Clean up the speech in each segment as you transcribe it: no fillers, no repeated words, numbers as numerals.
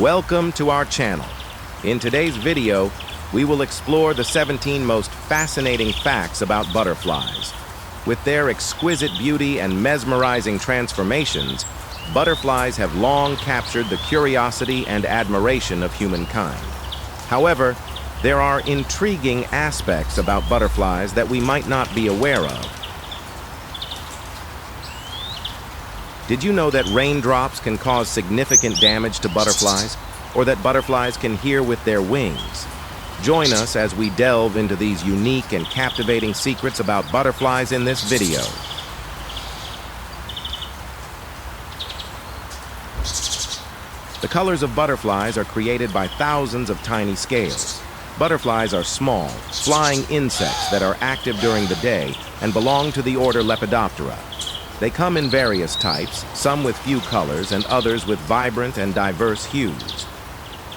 Welcome to our channel. In today's video, we will explore the 17 most fascinating facts about butterflies. With their exquisite beauty and mesmerizing transformations, butterflies have long captured the curiosity and admiration of humankind. However, there are intriguing aspects about butterflies that we might not be aware of. Did you know that raindrops can cause significant damage to butterflies, or that butterflies can hear with their wings? Join us as we delve into these unique and captivating secrets about butterflies in this video. The colors of butterflies are created by thousands of tiny scales. Butterflies are small, flying insects that are active during the day and belong to the order Lepidoptera. They come in various types, some with few colors and others with vibrant and diverse hues.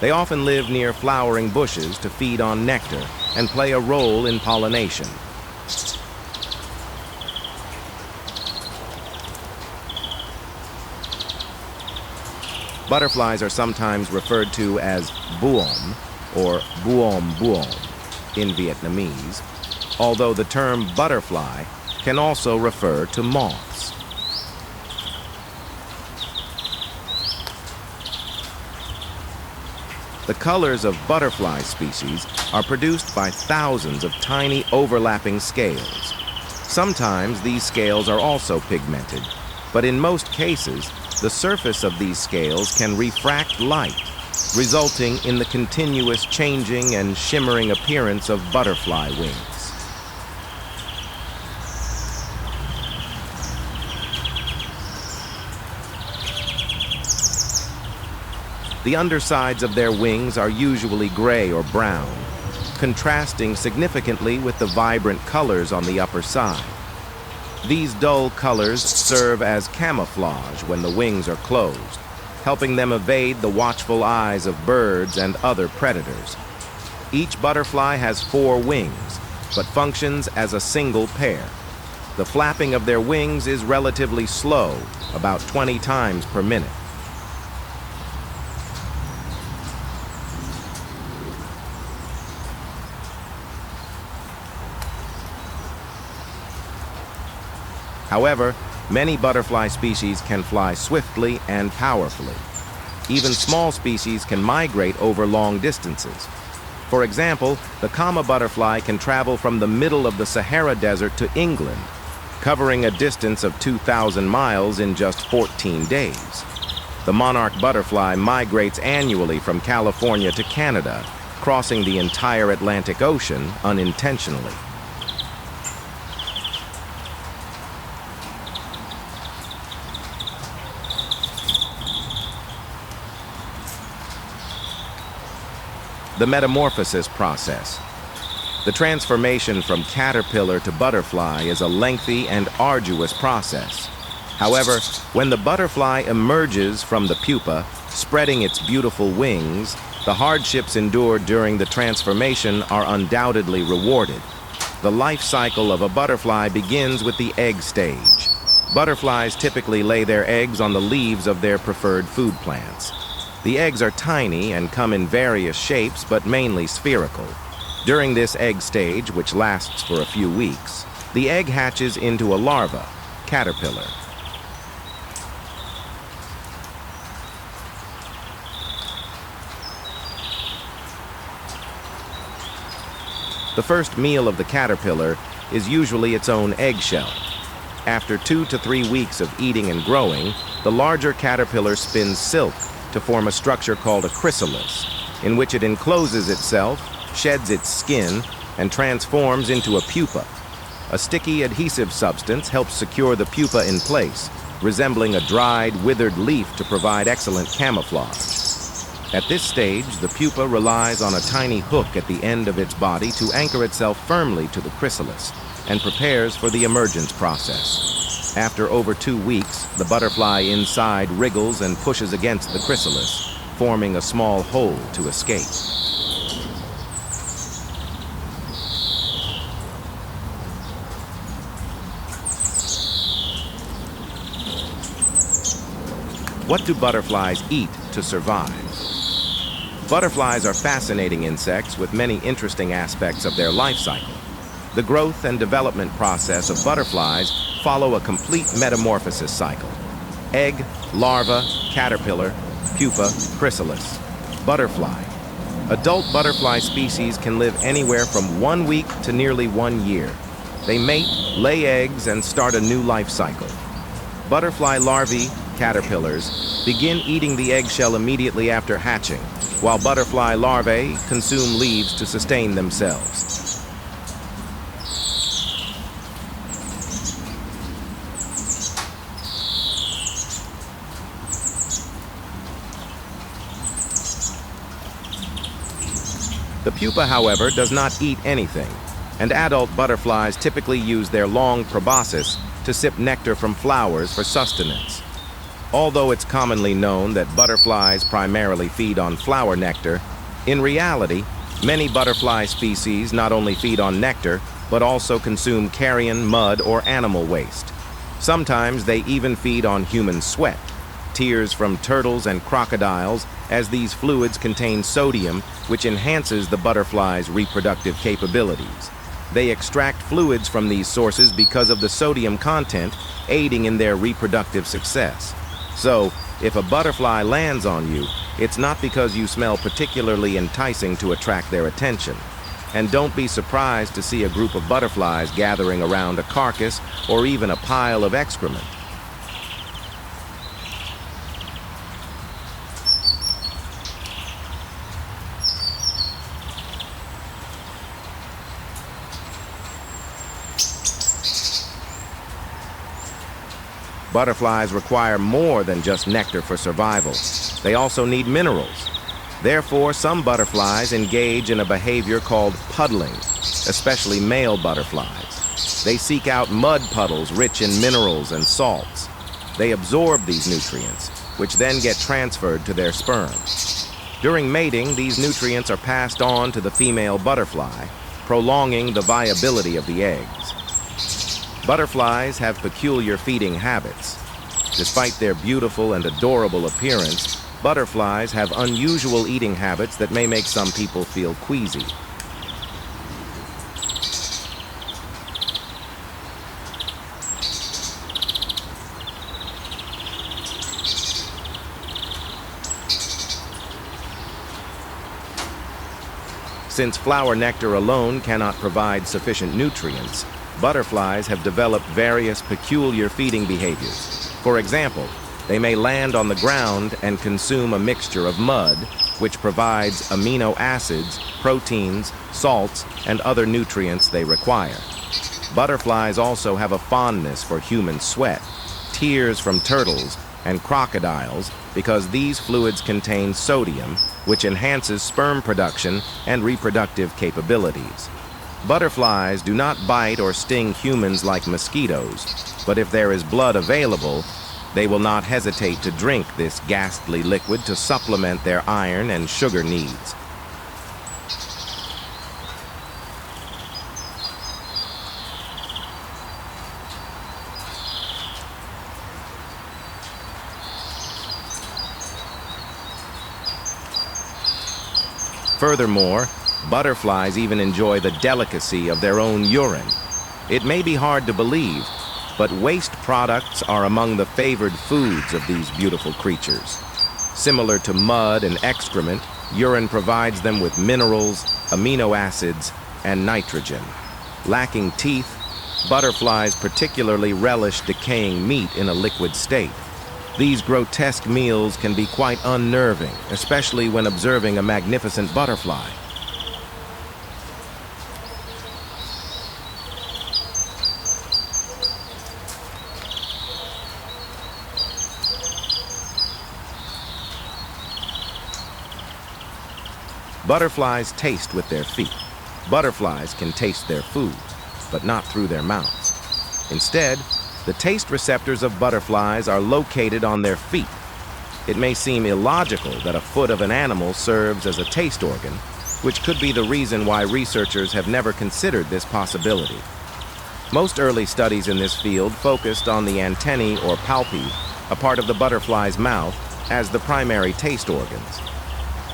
They often live near flowering bushes to feed on nectar and play a role in pollination. Butterflies are sometimes referred to as buom or buom buom in Vietnamese, although the term butterfly can also refer to moths. The colors of butterfly species are produced by thousands of tiny overlapping scales. Sometimes these scales are also pigmented, but in most cases, the surface of these scales can refract light, resulting in the continuous changing and shimmering appearance of butterfly wings. The undersides of their wings are usually gray or brown, contrasting significantly with the vibrant colors on the upper side. These dull colors serve as camouflage when the wings are closed, helping them evade the watchful eyes of birds and other predators. Each butterfly has 4 wings, but functions as a single pair. The flapping of their wings is relatively slow, about 20 times per minute. However, many butterfly species can fly swiftly and powerfully. Even small species can migrate over long distances. For example, the comma butterfly can travel from the middle of the Sahara Desert to England, covering a distance of 2,000 miles in just 14 days. The monarch butterfly migrates annually from California to Canada, crossing the entire Atlantic Ocean unintentionally. The metamorphosis process. The transformation from caterpillar to butterfly is a lengthy and arduous process. However, when the butterfly emerges from the pupa, spreading its beautiful wings, the hardships endured during the transformation are undoubtedly rewarded. The life cycle of a butterfly begins with the egg stage. Butterflies typically lay their eggs on the leaves of their preferred food plants. The eggs are tiny and come in various shapes, but mainly spherical. During this egg stage, which lasts for a few weeks, the egg hatches into a larva, caterpillar. The first meal of the caterpillar is usually its own eggshell. After 2 to 3 weeks of eating and growing, the larger caterpillar spins silk to form a structure called a chrysalis, in which it encloses itself, sheds its skin, and transforms into a pupa. A sticky adhesive substance helps secure the pupa in place, resembling a dried, withered leaf to provide excellent camouflage. At this stage, the pupa relies on a tiny hook at the end of its body to anchor itself firmly to the chrysalis, and prepares for the emergence process. After over 2 weeks, the butterfly inside wriggles and pushes against the chrysalis, forming a small hole to escape. What do butterflies eat to survive? Butterflies are fascinating insects with many interesting aspects of their life cycle. The growth and development process of butterflies follow a complete metamorphosis cycle. Egg, larva, caterpillar, pupa, chrysalis. Butterfly. Adult butterfly species can live anywhere from 1 week to nearly 1 year. They mate, lay eggs, and start a new life cycle. Butterfly larvae, caterpillars, begin eating the eggshell immediately after hatching, while butterfly larvae consume leaves to sustain themselves. The pupa, however, does not eat anything, and adult butterflies typically use their long proboscis to sip nectar from flowers for sustenance. Although it's commonly known that butterflies primarily feed on flower nectar, in reality, many butterfly species not only feed on nectar, but also consume carrion, mud, or animal waste. Sometimes they even feed on human sweat, tears from turtles and crocodiles, as these fluids contain sodium, which enhances the butterfly's reproductive capabilities. They extract fluids from these sources because of the sodium content, aiding in their reproductive success. So, if a butterfly lands on you, it's not because you smell particularly enticing to attract their attention. And don't be surprised to see a group of butterflies gathering around a carcass or even a pile of excrement. Butterflies require more than just nectar for survival. They also need minerals. Therefore, some butterflies engage in a behavior called puddling, especially male butterflies. They seek out mud puddles rich in minerals and salts. They absorb these nutrients, which then get transferred to their sperm. During mating, these nutrients are passed on to the female butterfly, prolonging the viability of the eggs. Butterflies have peculiar feeding habits. Despite their beautiful and adorable appearance, butterflies have unusual eating habits that may make some people feel queasy. Since flower nectar alone cannot provide sufficient nutrients, butterflies have developed various peculiar feeding behaviors. For example, they may land on the ground and consume a mixture of mud, which provides amino acids, proteins, salts, and other nutrients they require. Butterflies also have a fondness for human sweat, tears from turtles, and crocodiles because these fluids contain sodium, which enhances sperm production and reproductive capabilities. Butterflies do not bite or sting humans like mosquitoes, but if there is blood available, they will not hesitate to drink this ghastly liquid to supplement their iron and sugar needs. Furthermore, butterflies even enjoy the delicacy of their own urine. It may be hard to believe, but waste products are among the favored foods of these beautiful creatures. Similar to mud and excrement, urine provides them with minerals, amino acids, and nitrogen. Lacking teeth, butterflies particularly relish decaying meat in a liquid state. These grotesque meals can be quite unnerving, especially when observing a magnificent butterfly. Butterflies taste with their feet. Butterflies can taste their food, but not through their mouths. Instead, the taste receptors of butterflies are located on their feet. It may seem illogical that a foot of an animal serves as a taste organ, which could be the reason why researchers have never considered this possibility. Most early studies in this field focused on the antennae or palpi, a part of the butterfly's mouth, as the primary taste organs.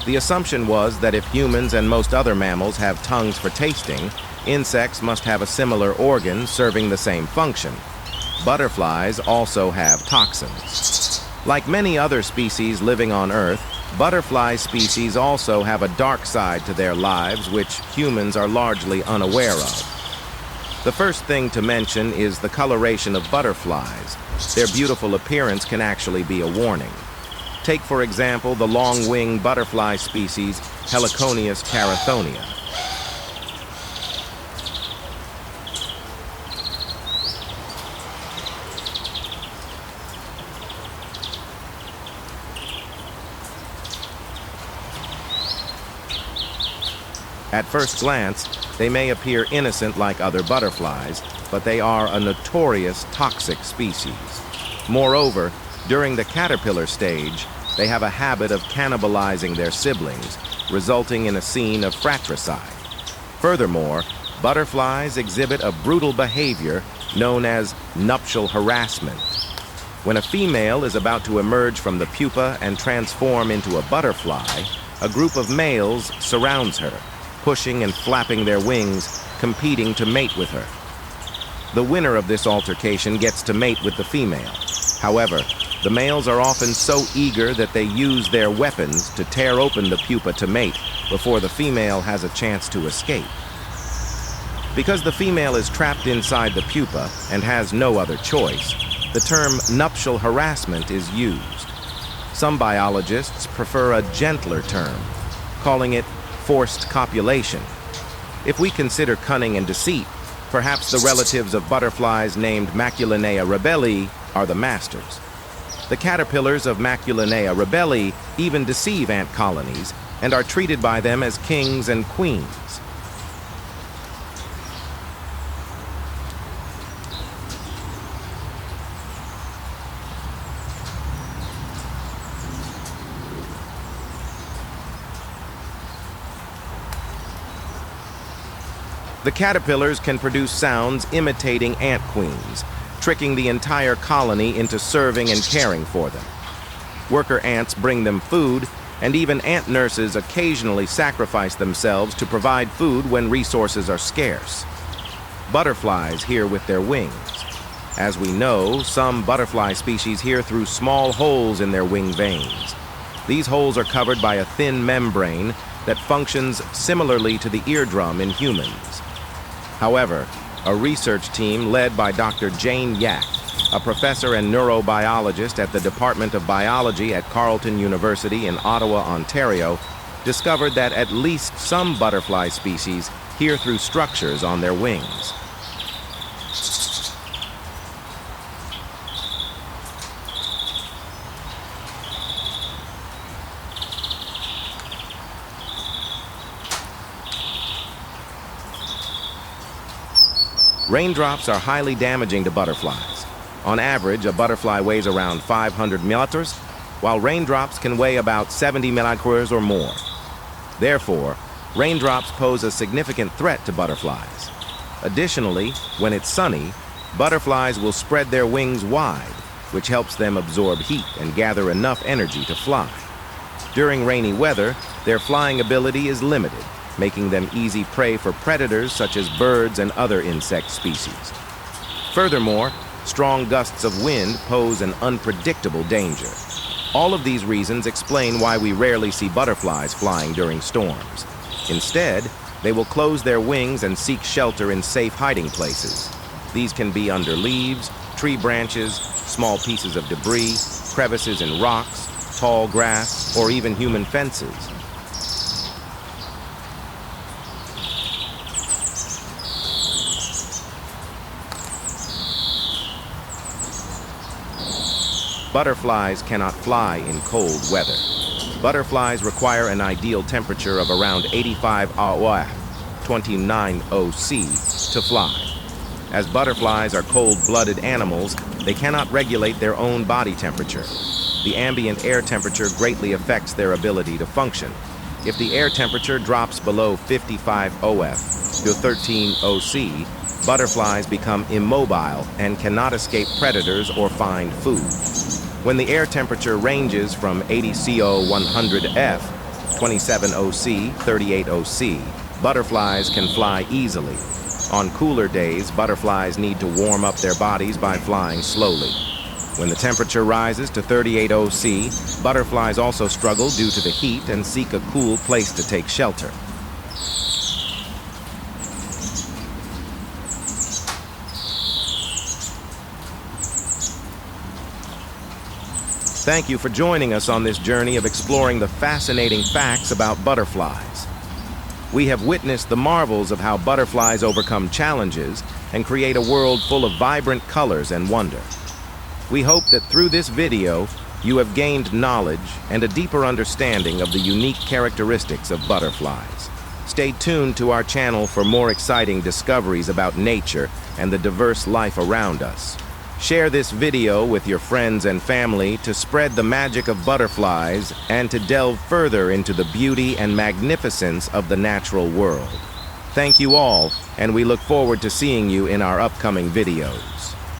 The assumption was that if humans and most other mammals have tongues for tasting, insects must have a similar organ serving the same function. Butterflies also have toxins. Like many other species living on Earth, butterfly species also have a dark side to their lives which humans are largely unaware of. The first thing to mention is the coloration of butterflies. Their beautiful appearance can actually be a warning. Take, for example, the long-winged butterfly species Heliconius carathonia. At first glance, they may appear innocent like other butterflies, but they are a notorious toxic species. Moreover, during the caterpillar stage, they have a habit of cannibalizing their siblings, resulting in a scene of fratricide. Furthermore, butterflies exhibit a brutal behavior known as nuptial harassment. When a female is about to emerge from the pupa and transform into a butterfly, a group of males surrounds her, pushing and flapping their wings, competing to mate with her. The winner of this altercation gets to mate with the female. However, the males are often so eager that they use their weapons to tear open the pupa to mate before the female has a chance to escape. Because the female is trapped inside the pupa and has no other choice, the term nuptial harassment is used. Some biologists prefer a gentler term, calling it forced copulation. If we consider cunning and deceit, perhaps the relatives of butterflies named Maculinea rebelli are the masters. The caterpillars of Maculinea rebelli even deceive ant colonies and are treated by them as kings and queens. The caterpillars can produce sounds imitating ant queens, tricking the entire colony into serving and caring for them. Worker ants bring them food, and even ant nurses occasionally sacrifice themselves to provide food when resources are scarce. Butterflies hear with their wings. As we know, some butterfly species hear through small holes in their wing veins. These holes are covered by a thin membrane that functions similarly to the eardrum in humans. However, a research team led by Dr. Jane Yak, a professor and neurobiologist at the Department of Biology at Carleton University in Ottawa, Ontario, discovered that at least some butterfly species hear through structures on their wings. Raindrops are highly damaging to butterflies. On average, a butterfly weighs around 500 milliliters, while raindrops can weigh about 70 milliliters or more. Therefore, raindrops pose a significant threat to butterflies. Additionally, when it's sunny, butterflies will spread their wings wide, which helps them absorb heat and gather enough energy to fly. During rainy weather, their flying ability is limited, making them easy prey for predators such as birds and other insect species. Furthermore, strong gusts of wind pose an unpredictable danger. All of these reasons explain why we rarely see butterflies flying during storms. Instead, they will close their wings and seek shelter in safe hiding places. These can be under leaves, tree branches, small pieces of debris, crevices in rocks, tall grass, or even human fences. Butterflies cannot fly in cold weather. Butterflies require an ideal temperature of around 85 AOF, 29 OC, to fly. As butterflies are cold-blooded animals, they cannot regulate their own body temperature. The ambient air temperature greatly affects their ability to function. If the air temperature drops below 55 OF to 13 OC, butterflies become immobile and cannot escape predators or find food. When the air temperature ranges from 80 CO 100 F 27OC, 38OC, butterflies can fly easily. On cooler days, butterflies need to warm up their bodies by flying slowly. When the temperature rises to 38OC, butterflies also struggle due to the heat and seek a cool place to take shelter. Thank you for joining us on this journey of exploring the fascinating facts about butterflies. We have witnessed the marvels of how butterflies overcome challenges and create a world full of vibrant colors and wonder. We hope that through this video, you have gained knowledge and a deeper understanding of the unique characteristics of butterflies. Stay tuned to our channel for more exciting discoveries about nature and the diverse life around us. Share this video with your friends and family to spread the magic of butterflies and to delve further into the beauty and magnificence of the natural world. Thank you all, and we look forward to seeing you in our upcoming videos.